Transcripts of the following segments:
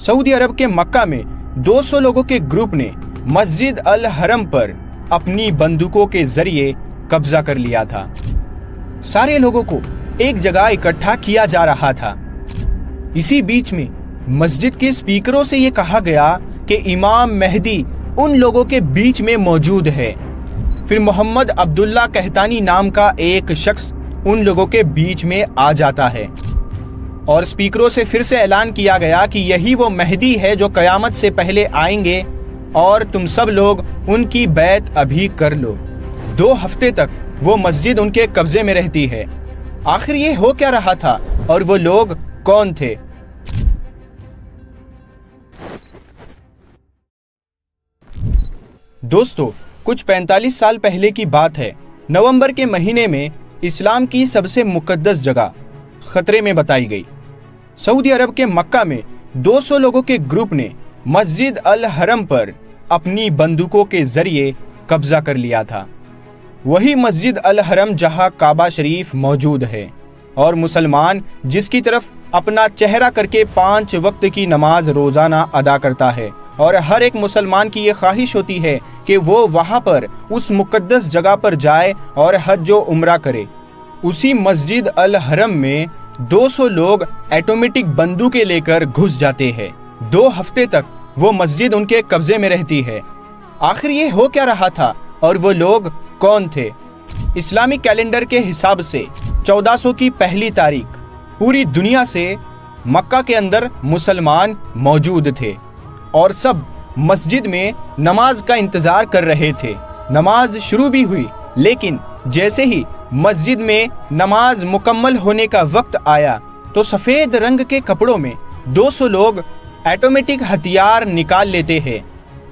Saudi अरब के मक्का में 200 लोगों के ग्रुप ने मस्जिद अल हरम पर अपनी बंदूकों के जरिए कब्जा कर लिया था। सारे लोगों को एक जगह इकट्ठा किया जा रहा था। इसी बीच में मस्जिद के स्पीकरों से ये कहा गया कि इमाम मेहदी उन लोगों के बीच में मौजूद है। फिर मोहम्मद अब्दुल्ला कहतानी नाम का एक शख्स उन लोगों के बीच में आ जाता है और स्पीकरों से फिर से ऐलान किया गया कि यही वो मेहदी है जो क़यामत से पहले आएंगे और तुम सब लोग उनकी बैत अभी कर लो। 2 हफ्ते तक वो मस्जिद उनके कब्जे में रहती है। आखिर ये हो क्या रहा था और वो लोग कौन थे? दोस्तों, कुछ 45 साल पहले की बात है। नवंबर के महीने में इस्लाम की सबसे मुकद्दस जगह खतरे में बताई गई। सऊदी अरब के मक्का में 200 लोगों के ग्रुप ने मस्जिद अल हरम पर अपनी बंदूकों के जरिए कब्जा कर लिया था। वही मस्जिद अल हरम जहां काबा शरीफ मौजूद है और मुसलमान जिसकी तरफ अपना चेहरा करके 5 वक्त की नमाज रोजाना अदा करता है और हर एक मुसलमान की ये ख्वाहिश होती है कि वो वहां पर उस मुकद्दस जगह पर जाए और हज व उम्रा करे। उसी मस्जिद अल हरम में 200 लोग ऑटोमेटिक बंदूकें लेकर घुस जाते हैं। 2 हफ्ते तक वो मस्जिद उनके कब्जे में रहती है। आखिर ये हो क्या रहा था और वो लोग कौन थे? इस्लामिक कैलेंडर के हिसाब से 1400 की पहली तारीख पूरी दुनिया से मक्का के अंदर मुसलमान मौजूद थे और सब मस्जिद में नमाज का इंतजार कर रहे थे। नमाज शुरू भी हुई, लेकिन जैसे ही मस्जिद में नमाज मुकम्मल होने का वक्त आया तो सफ़ेद रंग के कपड़ों में 200 लोग ऑटोमेटिक हथियार निकाल लेते हैं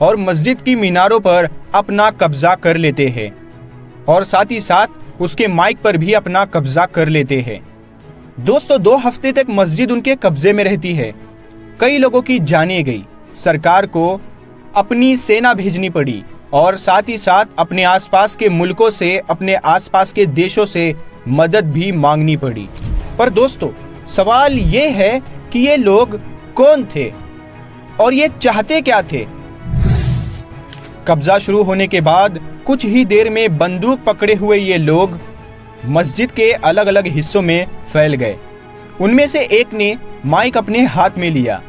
और मस्जिद की मीनारों पर अपना कब्जा कर लेते हैं और साथ ही साथ उसके माइक पर भी अपना कब्जा कर लेते हैं। दोस्तों, 2 हफ्ते तक मस्जिद उनके कब्जे में रहती है। कई लोगों की जानें गई। सरकार को अपनी सेना भेजनी पड़ी और साथ ही साथ अपने आसपास के मुल्कों से, अपने आसपास के देशों से मदद भी मांगनी पड़ी। पर दोस्तों, सवाल ये है कि ये लोग कौन थे और ये चाहते क्या थे? कब्जा शुरू होने के बाद कुछ ही देर में बंदूक पकड़े हुए ये लोग मस्जिद के अलग अलग हिस्सों में फैल गए। उनमें से एक ने माइक अपने हाथ में लिया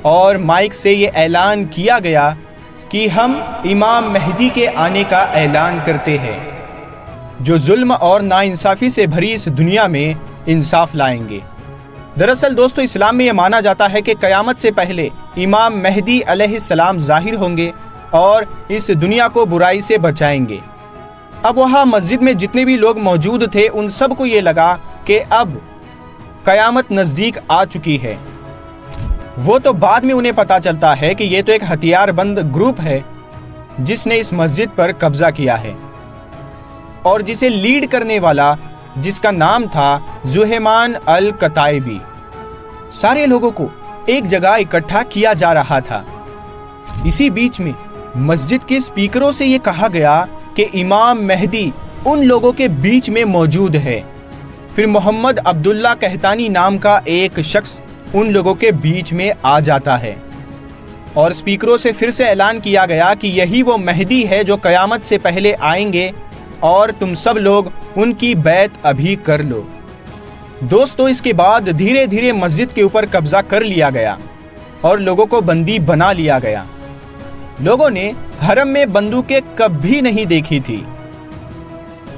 और माइक से ये ऐलान किया गया कि हम इमाम मेहदी के आने का ऐलान करते हैं, जो जुल्म और नाइंसाफ़ी से भरी इस दुनिया में इंसाफ लाएंगे। दरअसल दोस्तों, इस्लाम में ये माना जाता है कि क़यामत से पहले इमाम मेहदी अलैहिस्सलाम ज़ाहिर होंगे और इस दुनिया को बुराई से बचाएंगे। अब वहाँ मस्जिद में जितने भी लोग मौजूद थे उन सबको ये लगा कि अब क़यामत नज़दीक आ चुकी है। वो तो बाद में उन्हें पता चलता है कि ये तो एक हथियारबंद ग्रुप है जिसने इस मस्जिद पर कब्जा किया है और जिसे लीड करने वाला, जिसका नाम था जुहेमान अल कताइबी। सारे लोगों को एक जगह इकट्ठा किया जा रहा था। इसी बीच में मस्जिद के स्पीकरों से ये कहा गया कि इमाम मेहदी उन लोगों के बीच में मौजूद है। फिर मोहम्मद अब्दुल्ला कहतानी नाम का एक शख्स उन लोगों के बीच में आ जाता है और स्पीकरों से फिर से ऐलान किया गया कि यही वो मेहदी है जो क़यामत से पहले आएंगे और तुम सब लोग उनकी बैत अभी कर लो। दोस्तों, इसके बाद धीरे धीरे मस्जिद के ऊपर कब्जा कर लिया गया और लोगों को बंदी बना लिया गया। लोगों ने हरम में बंदूकें कभी नहीं देखी थी।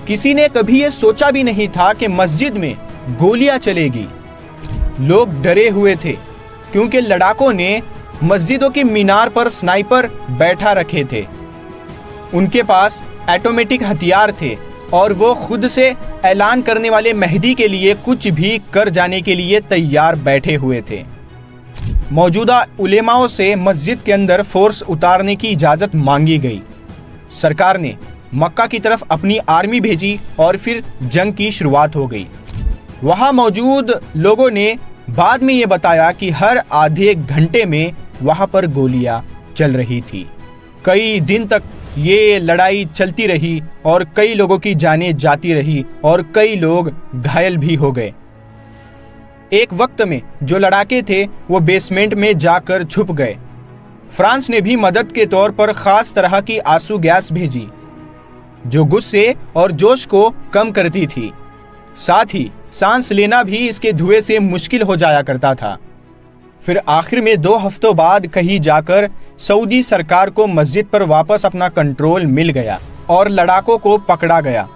किसी ने कभी ये सोचा भी नहीं था कि मस्जिद में गोलियां चलेगी। लोग डरे हुए थे क्योंकि लड़ाकों ने मस्जिदों की मीनार पर स्नाइपर बैठा रखे थे। उनके पास ऑटोमेटिक हथियार थे और वो खुद से ऐलान करने वाले मेहदी के लिए कुछ भी कर जाने के लिए तैयार बैठे हुए थे। मौजूदा उलेमाओं से मस्जिद के अंदर फोर्स उतारने की इजाज़त मांगी गई। सरकार ने मक्का की तरफ अपनी आर्मी भेजी और फिर जंग की शुरुआत हो गई। वहाँ मौजूद लोगों ने बाद में ये बताया कि हर आधे घंटे में वहाँ पर गोलियां चल रही थी। कई दिन तक ये लड़ाई चलती रही और कई लोगों की जानें जाती रही और कई लोग घायल भी हो गए। एक वक्त में जो लड़ाके थे वो बेसमेंट में जाकर छुप गए। फ्रांस ने भी मदद के तौर पर खास तरह की आंसू गैस भेजी जो गुस्से और जोश को कम करती थी। साथ ही सांस लेना भी इसके धुएं से मुश्किल हो जाया करता था। फिर आखिर में 2 हफ्तों बाद कहीं जाकर सऊदी सरकार को मस्जिद पर वापस अपना कंट्रोल मिल गया और लड़ाकों को पकड़ा गया।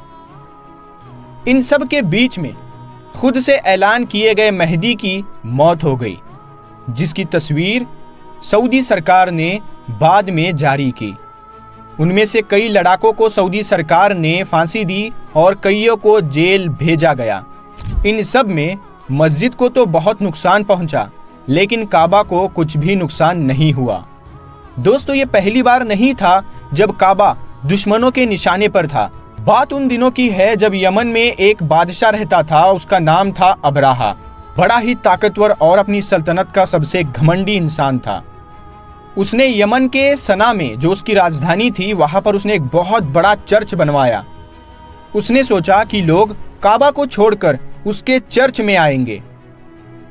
इन सब के बीच में खुद से ऐलान किए गए मेहदी की मौत हो गई, जिसकी तस्वीर सऊदी सरकार ने बाद में जारी की। उनमें से कई लड़ाकों को सऊदी सरकार ने फांसी दी और कईयों को जेल भेजा गया। इन सब में मस्जिद को तो बहुत नुकसान पहुंचा, लेकिन काबा को कुछ भी नुकसान नहीं हुआ। दोस्तों, ये पहली बार नहीं था जब काबा दुश्मनों के निशाने पर था। बात उन दिनों की है जब यमन में एक बादशाह रहता था, उसका नाम था अबराहा। बड़ा ही ताकतवर और अपनी सल्तनत का सबसे घमंडी इंसान था। उसने यमन के सना में, जो उसकी राजधानी थी, वहां पर उसने एक बहुत बड़ा चर्च बनवाया। उसने सोचा कि लोग काबा को छोड़कर उसके चर्च में आएंगे,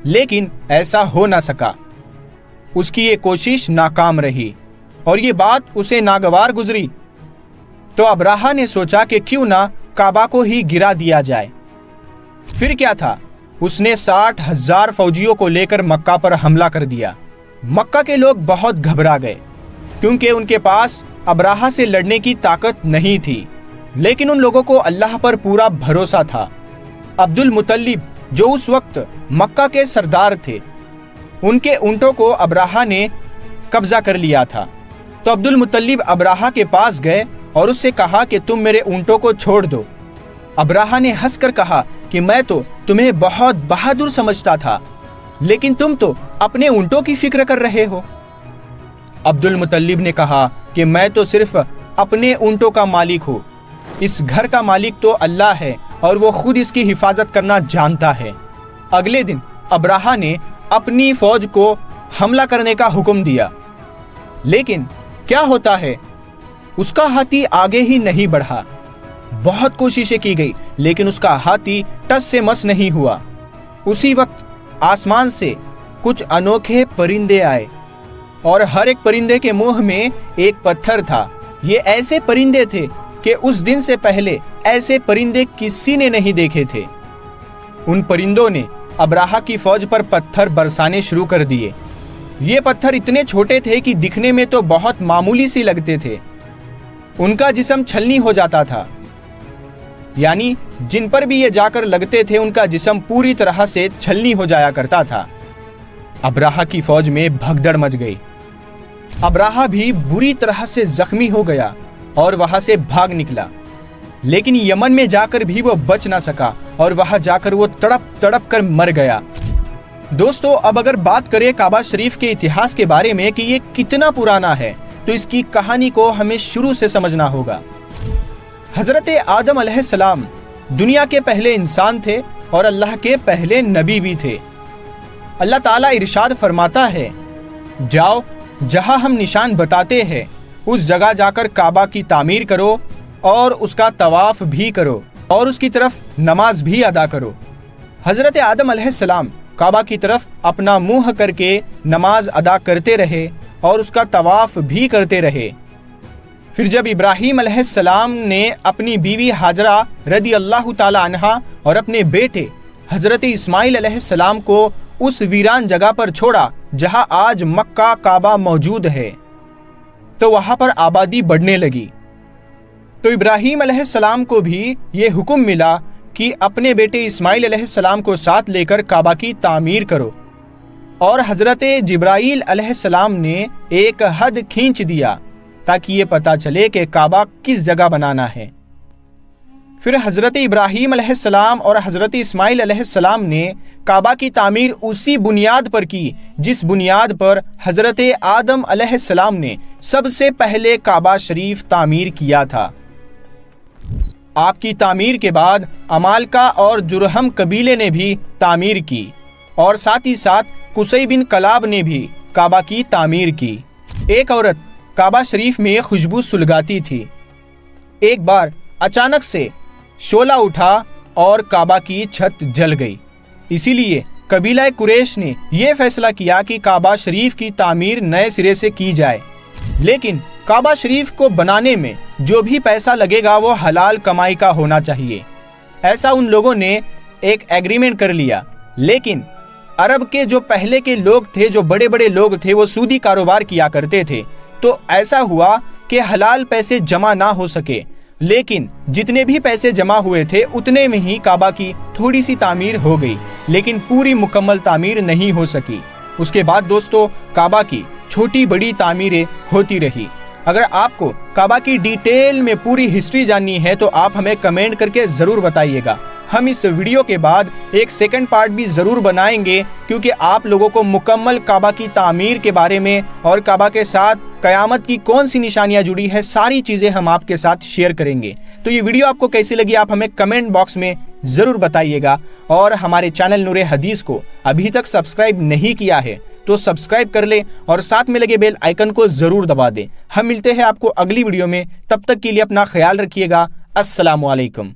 लेकिन ऐसा हो ना सका। उसकी ये कोशिश नाकाम रही और ये बात उसे नागवार गुजरी। तो अबराहा ने सोचा कि क्यों ना काबा को ही गिरा दिया जाए। फिर क्या था, उसने 60,000 फौजियों को लेकर मक्का पर हमला कर दिया। मक्का के लोग बहुत घबरा गए क्योंकि उनके पास अबराहा से लड़ने की ताकत नहीं थी, लेकिन उन लोगों को अल्लाह पर पूरा भरोसा था। अब्दुल मुतल्लिब, जो उस वक्त मक्का के सरदार थे, उनके ऊंटों को अबराहा ने कब्जा कर लिया था। तो अब्दुल मुतल्लिब अबराहा के पास गए और उससे कहा कि तुम मेरे ऊंटों को छोड़ दो। अबराहा ने हंसकर कहा कि मैं तो तुम्हें बहुत बहादुर समझता था, लेकिन तुम तो अपने ऊंटों की फिक्र कर रहे हो। अब्दुल मुतल्लिब ने कहा कि मैं तो सिर्फ अपने ऊंटों का मालिक हूँ, इस घर का मालिक तो अल्लाह है और वो खुद इसकी हिफाजत करना जानता है। अगले दिन अबराहा ने अपनी फौज को हमला करने का हुक्म दिया, लेकिन क्या होता है, उसका हाथी आगे ही नहीं बढ़ा। बहुत कोशिशें की गई, लेकिन उसका हाथी टस से मस नहीं हुआ। उसी वक्त आसमान से कुछ अनोखे परिंदे आए और हर एक परिंदे के मुंह में एक पत्थर था। ये ऐसे परिंदे थे कि उस दिन से पहले ऐसे परिंदे किसी ने नहीं देखे थे। उन परिंदों ने अबराहा की फौज पर पत्थर बरसाने शुरू कर दिए। ये पत्थर इतने छोटे थे कि दिखने में तो बहुत मामूली सी लगते थे। उनका जिस्म छलनी हो जाता था, यानी जिन पर भी ये जाकर लगते थे उनका जिस्म पूरी तरह से छलनी हो जाया करता था। अबराहा की फौज में भगदड़ मच गई। अबराहा भी बुरी तरह से जख्मी हो गया और वहां से भाग निकला, लेकिन यमन में जाकर भी वो बच ना सका और वहां जाकर वो तड़प तड़प कर मर गया। दोस्तों, अब अगर बात करें काबा शरीफ के इतिहास के बारे में कि ये कितना पुराना है, तो इसकी कहानी को हमें शुरू से समझना होगा। हजरत आदम अलैहिस्सलाम दुनिया के पहले इंसान थे और अल्लाह के पहले नबी भी थे। अल्लाह ताला इरशाद फरमाता है, जाओ जहां हम निशान बताते हैं उस जगह जाकर काबा की तामीर करो और उसका तवाफ भी करो और उसकी तरफ नमाज भी अदा करो। हजरत आदम अलैहिस्सलाम काबा की तरफ अपना मुंह करके नमाज अदा करते रहे और उसका तवाफ भी करते रहे। फिर जब इब्राहीम अलैहिस्सलाम ने अपनी बीवी हाजरा रदी अल्लाह ताला अन्हा और अपने बेटे हजरत इस्माइल अलैहिस्सलाम को उस वीरान जगह पर छोड़ा जहां आज मक्का काबा मौजूद है, तो वहां पर आबादी बढ़ने लगी। तो इब्राहीम अलैहिस्सलाम को भी ये हुक्म मिला कि अपने बेटे इस्माइल अलैहिस्सलाम को साथ लेकर काबा की तामीर करो, और हजरत जिब्राईल अलैहिस्सलाम ने एक हद खींच दिया ताकि ये पता चले कि काबा किस जगह बनाना है। फिर हजरत इब्राहीम अलैहिस्सलाम और हजरत इस्माइल अलैहिस्सलाम ने काबा की तामीर उसी बुनियाद पर की जिस बुनियाद पर हजरत आदम अलैहिस्सलाम ने सबसे पहले काबा शरीफ तामीर किया था। आपकी तामीर के बाद अमालका और जुरहम कबीले ने भी तामीर की और साथ ही साथ कुसै बिन कलाब ने भी काबा की तामीर की। एक औरत काबा शरीफ में खुशबू सुलगाती थी। एक बार अचानक से शोला उठा और काबा की छत जल गई, इसीलिए قبیلہ قریش نے یہ فیصلہ کیا کہ کعبہ شریف کی تعمیر نئے سرے سے کی جائے، لیکن کعبہ شریف کو بنانے میں جو بھی پیسہ لگے گا وہ حلال کمائی کا ہونا چاہیے۔ ایسا ان لوگوں نے ایک ایگریمنٹ کر لیا، لیکن عرب کے جو پہلے کے لوگ تھے، جو بڑے بڑے لوگ تھے، وہ سودی کاروبار کیا کرتے تھے، تو ایسا ہوا کہ حلال پیسے جمع نہ ہو سکے، لیکن جتنے بھی پیسے جمع ہوئے تھے اتنے میں ہی کعبہ کی تھوڑی سی تعمیر ہو گئی، لیکن پوری مکمل تعمیر نہیں ہو سکی۔ اس کے بعد دوستو کعبہ کی چھوٹی بڑی تعمیریں ہوتی رہی۔ اگر آپ کو کعبہ کی ڈیٹیل میں پوری ہسٹری جاننی ہے تو آپ ہمیں کمنٹ کر کے ضرور بتائیے گا۔ ہم اس ویڈیو کے بعد ایک سیکنڈ پارٹ بھی ضرور بنائیں گے، کیونکہ آپ لوگوں کو مکمل کعبہ کی تعمیر کے بارے میں اور کعبہ کے ساتھ قیامت کی کون سی نشانیاں جڑی ہے، ساری چیزیں ہم آپ کے ساتھ شیئر کریں گے۔ تو یہ ویڈیو آپ کو کیسی لگی آپ ہمیں کمنٹ باکس میں ضرور بتائیے گا، اور ہمارے چینل نور حدیث کو ابھی تک سبسکرائب نہیں کیا ہے تو سبسکرائب کر لیں اور ساتھ میں لگے بیل آئیکن کو ضرور دبا دیں۔ ہم ملتے ہیں آپ کو اگلی ویڈیو میں، تب تک کے لیے اپنا خیال رکھیے گا۔ السلام علیکم۔